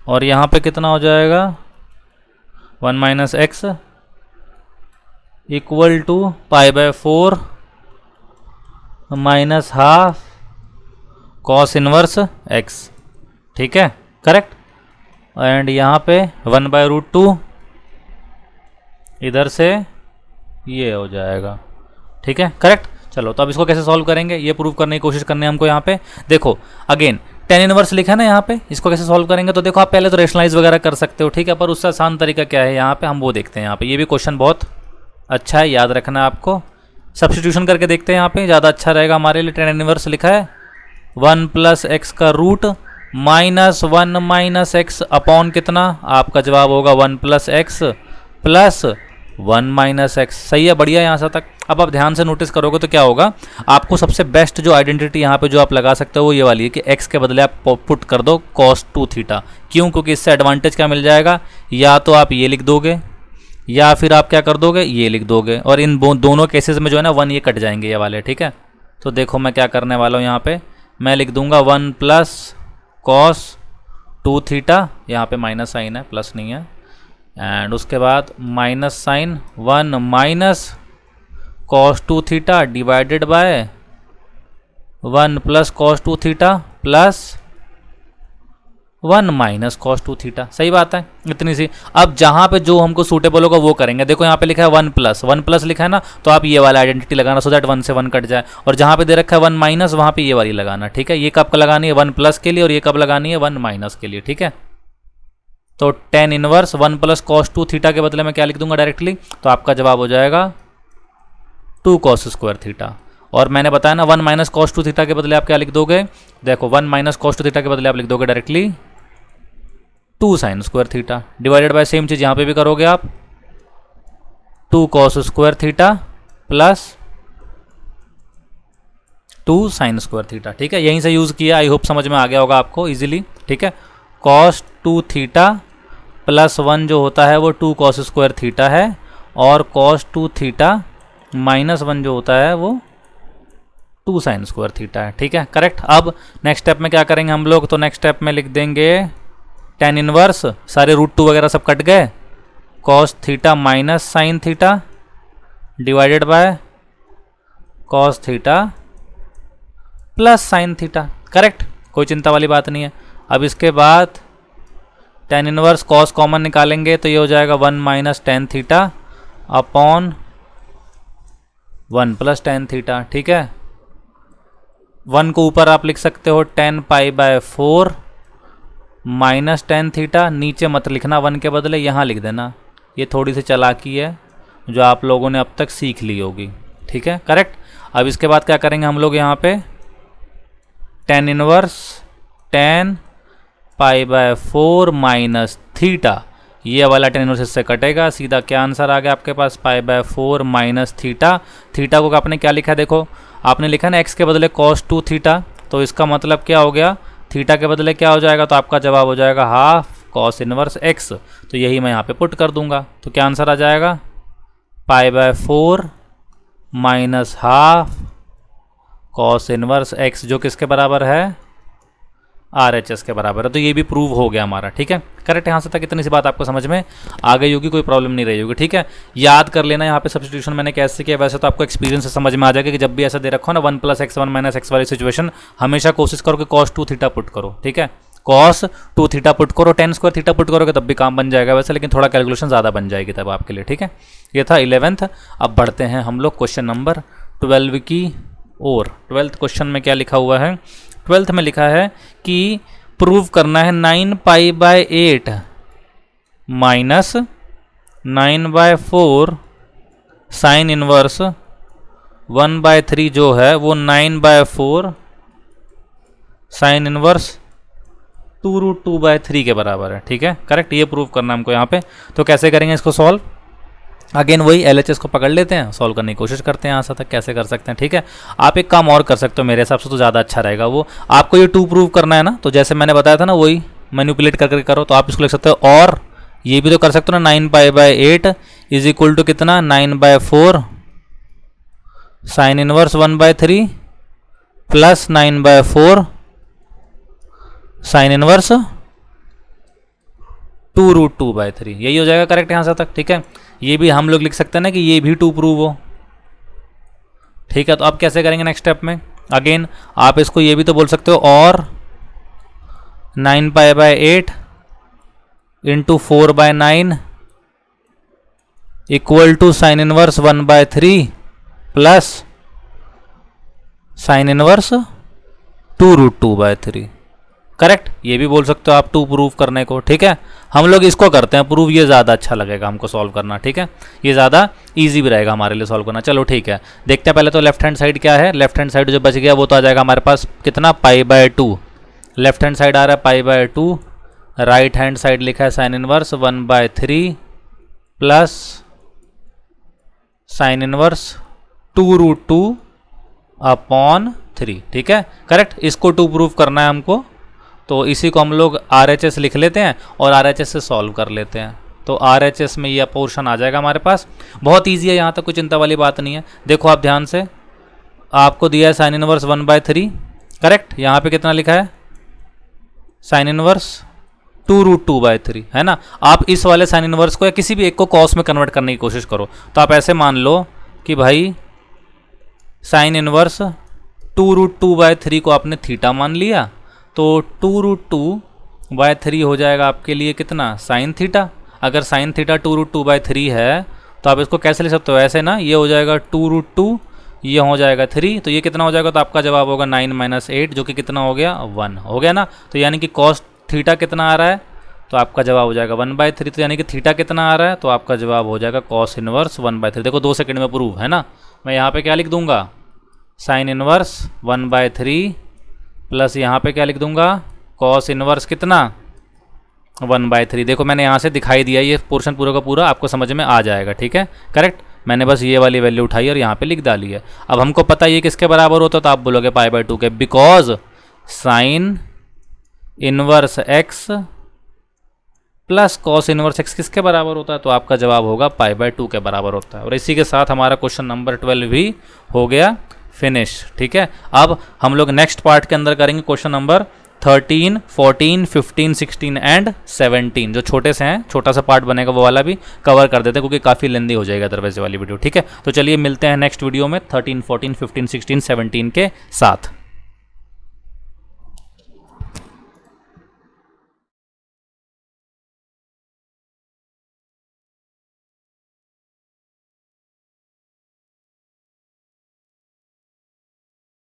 और यहाँ पे कितना हो जाएगा? 1 - x equal to π/4 -½ cos inverse x, ठीक है, करेक्ट। एंड यहाँ पे 1/√2 इधर से ये हो जाएगा, ठीक है, करेक्ट। चलो तो अब इसको कैसे सॉल्व करेंगे ये प्रूव करने की कोशिश करनी है हमको। यहाँ पे देखो अगेन tan इनवर्स लिखा है ना यहाँ पे, इसको कैसे सॉल्व करेंगे? तो देखो आप पहले तो रेशनलाइज वगैरह कर सकते हो, ठीक है, पर उससे आसान तरीका क्या है यहाँ पे हम वो देखते हैं। यहाँ पे ये भी क्वेश्चन बहुत अच्छा है, याद रखना है आपको। सब्स्टिट्यूशन करके देखते हैं यहाँ पे, ज़्यादा अच्छा रहेगा हमारे लिए। tan इनवर्स लिखा है 1 + x का रूट -1 - x अपॉन कितना? आपका जवाब होगा 1 + x प्लस 1 - x। सही है, बढ़िया यहाँ से तक। अब आप ध्यान से नोटिस करोगे तो क्या होगा? आपको सबसे बेस्ट जो आइडेंटिटी यहाँ पे जो आप लगा सकते हो वो ये वाली है कि x के बदले आप पुट कर दो cos 2 थीटा। क्यों? क्योंकि इससे एडवांटेज क्या मिल जाएगा? या तो आप ये लिख दोगे या फिर आप क्या कर दोगे? ये लिख दोगे, और इन दोनों केसेस में जो है ना 1 ये कट जाएंगे ये वाले, ठीक है। तो देखो मैं क्या करने वाला हूँ यहाँ पे, मैं लिख दूंगा 1 + cos 2 थीटा, यहाँ पे माइनस साइन है, प्लस नहीं है, एंड उसके बाद minus sine 1 - cos 2 theta divided by 1 + cos 2 theta plus 1 minus cos 2 theta. सही बात है, इतनी सी। अब जहाँ पे जो हमको सूटेबल होगा वो करेंगे। देखो यहाँ पे लिखा है 1 प्लस लिखा है ना, तो आप ये वाला आइडेंटिटी लगाना सो दैट 1 से 1 कट जाए। और जहाँ पे दे रखा है 1 माइनस, वहाँ पे ये वाली लगाना। ठीक है, ये कब लगानी है 1 प्लस के लिए और ये कब लगानी है 1 माइनस के लिए। ठीक है, तो tan inverse 1 plus cos 2 theta के बदले में क्या लिख दूंगा डायरेक्टली, तो आपका जवाब हो जाएगा 2 कॉस स्क्वायर थीटा। और मैंने बताया ना 1 माइनस कॉस 2 थीटा के बदले आप क्या लिख दोगे, देखो 1 माइनस कॉस 2 थीटा के बदले आप लिख दोगे directly 2 sine square theta divided bye same चीज यहाँ पे भी करोगे आप 2 cos square theta plus 2 sine square theta. ठीक है, यहीं से यूज किया, आई होप समझ में आ गया होगा आपको इजीली। ठीक है, कॉस 2 थीटा प्लस 1 जो होता है वो 2 कॉस स्क्वायर थीटा है, और कॉस 2 थीटा माइनस 1 जो होता है वो 2 साइन स्क्वायर थीटा है। ठीक है, करेक्ट। अब नेक्स्ट स्टेप में क्या करेंगे हम लोग, तो नेक्स्ट स्टेप में लिख देंगे tan इनवर्स, सारे √2 वगैरह सब कट गए, cos theta minus sine theta divided by cos theta plus sine theta. Correct, कोई चिंता वाली बात नहीं है। अब इसके बाद tan इनवर्स कॉस कॉमन निकालेंगे तो ये हो जाएगा 1 minus tan theta upon 1 plus tan theta. ठीक है, 1 को ऊपर आप लिख सकते हो tan pi by 4 minus tan theta, नीचे मत लिखना 1 के बदले, यहाँ लिख देना। ये थोड़ी सी चालाकी है जो आप लोगों ने अब तक सीख ली होगी। ठीक है, करेक्ट। अब इसके बाद क्या करेंगे हम लोग, यहाँ पे tan inverse tan pi by 4 minus theta, ये वाला tan इनवर्स इससे कटेगा, सीधा क्या आंसर आ गया आपके पास, pi by 4 minus theta. Theta को आपने क्या लिखा है, देखो आपने लिखा ना x के बदले cos 2 थीटा, तो इसका मतलब क्या हो गया, थीटा के बदले क्या हो जाएगा, तो आपका जवाब हो जाएगा हाफ कॉस इनवर्स x। तो यही मैं यहाँ पे पुट कर दूंगा, तो क्या आंसर आ जाएगा, पाई by 4 minus half cos inverse x, जो किसके बराबर है, RHS के बराबर है। तो ये भी प्रूव हो गया हमारा। ठीक है, करेक्ट। यहाँ से तक इतनी सी बात आपको समझ में आ गई होगी, कोई प्रॉब्लम नहीं रही होगी। ठीक है, याद कर लेना यहाँ पे सब्स्टिट्यूशन मैंने कैसे किया, वैसे तो आपको एक्सपीरियंस से समझ में आ जाएगा कि जब भी ऐसा दे रखो ना 1 प्लस एक्स 1 माइनस एक्स वाली सिचुएशन, हमेशा कोशिश करो कि cos 2 थीटा पुट करो। ठीक है, cos 2 थीटा पुट करो, tan स्क्वायर थीटा पुट करोगे तब भी काम बन जाएगा वैसे, लेकिन थोड़ा कैलकुलेशन ज़्यादा बन जाएगी तब आपके लिए। ठीक है, ये था 11th। अब बढ़ते हैं हम लोग क्वेश्चन नंबर 12 की ओर। 12th क्वेश्चन में क्या लिखा हुआ है, 12th में लिखा है कि प्रूव करना है 9 pi by 8 minus 9 by 4 sine inverse 1 by 3 जो है वो 9 बाय 4 साइन इनवर्स 2√2 बाय 3 के बराबर है। ठीक है, करेक्ट, ये प्रूव करना है हमको यहाँ पे। तो कैसे करेंगे इसको सॉल्व, अगेन वही LHS को पकड़ लेते हैं, सॉल्व करने की कोशिश करते हैं यहाँ से तक कैसे कर सकते हैं। ठीक है, आप एक काम और कर सकते हो, मेरे हिसाब से तो ज़्यादा अच्छा रहेगा वो। आपको ये 2 प्रूव करना है ना, तो जैसे मैंने बताया था ना वही मैनिपुलेट करके करो, तो आप इसको लिख सकते हो, और ये भी तो कर सकते हो ना 9 pi by 8 is equal to कितना, 9 by 4 sine inverse 1 by 3 plus 9 by 4 sine inverse 2√2 by 3, यही हो जाएगा करेक्ट यहाँ से तक। ठीक है, ये भी हम लोग लिख सकते हैं ना कि ये भी 2 प्रूव हो। ठीक है, तो अब कैसे करेंगे नेक्स्ट स्टेप में, अगेन आप इसको ये भी तो बोल सकते हो, और 9 pi by 8 into 4 by 9 equal to sine inverse 1 by 3 plus sine inverse 2√2 by 3। Correct, ये भी बोल सकते हो आप 2 प्रूव करने को। ठीक है, हम लोग इसको करते हैं प्रूव, ये ज़्यादा अच्छा लगेगा हमको सॉल्व करना। ठीक है, ये ज़्यादा इजी भी रहेगा हमारे लिए सॉल्व करना। चलो ठीक है, देखते हैं पहले तो लेफ्ट हैंड साइड क्या है। लेफ्ट हैंड साइड जो बच गया वो तो आ जाएगा हमारे पास कितना, pi by 2। Left hand side आ रहा है pi by 2, right hand side लिखा है sine inverse 1 by 3 plus sine inverse 2√2 upon 3। ठीक है, करेक्ट, इसको 2 प्रूव करना है हमको, तो इसी को हम लोग RHS लिख लेते हैं और RHS से सॉल्व कर लेते हैं। तो RHS में यह पोर्शन आ जाएगा हमारे पास, बहुत ईजी है, यहाँ तक कोई चिंता वाली बात नहीं है। देखो आप ध्यान से, आपको दिया है साइन इनवर्स 1 बाय 3, करेक्ट, यहाँ पे कितना लिखा है, साइन इनवर्स 2√2 बाय 3, है ना। आप इस वाले साइन इनवर्स को या किसी भी एक को कॉस में कन्वर्ट करने की कोशिश करो। तो आप ऐसे मान लो कि भाई साइन इनवर्स 2√2 बाय 3 को आपने थीटा मान लिया, तो 2√2 बाय 3 हो जाएगा आपके लिए कितना, साइन थीटा। अगर साइन थीटा 2√2/3 है तो आप इसको कैसे ले सकते हो, ऐसे ना, ये हो जाएगा 2√2, ये हो जाएगा 3, तो ये कितना हो जाएगा, तो आपका जवाब होगा 9 - 8 जो कि कितना हो गया, 1 हो गया ना। तो यानी कि कॉस थीटा कितना आ रहा है, तो आपका जवाब हो जाएगा 1/3। तो यानी कि थीटा कितना आ रहा है, तो आपका जवाब हो जाएगा कॉस इनवर्स 1/3। देखो 2 सेकंड में प्रूव है ना। मैं यहाँ पे क्या लिख दूंगा, साइन इनवर्स 1/3 प्लस यहाँ पे क्या लिख दूंगा, कॉस इनवर्स कितना, 1/3। देखो मैंने यहाँ से दिखाई दिया, ये पोर्शन पूरा का पूरा आपको समझ में आ जाएगा, ठीक है, करेक्ट। मैंने बस ये वाली वैल्यू उठाई और यहाँ पे लिख डाली है। अब हमको पता ये किसके बराबर होता है, तो आप बोलोगे π/2 के, because sine inverse x plus cos inverse x किसके बराबर होता है, तो आपका जवाब होगा π/2 के बराबर होता है। और इसी के साथ हमारा क्वेश्चन नंबर 12 भी हो गया फिनिश, ठीक है। अब हम लोग नेक्स्ट पार्ट के अंदर करेंगे क्वेश्चन नंबर 13, 14, 15, 16 एंड 17, जो छोटे से हैं, छोटा सा पार्ट बनेगा वो वाला भी कवर कर देते हैं क्योंकि काफ़ी लेंदी हो जाएगा अदरवाइज वाली वीडियो, ठीक है। तो चलिए मिलते हैं नेक्स्ट वीडियो में 13, 14, 15, 16, 17 के साथ।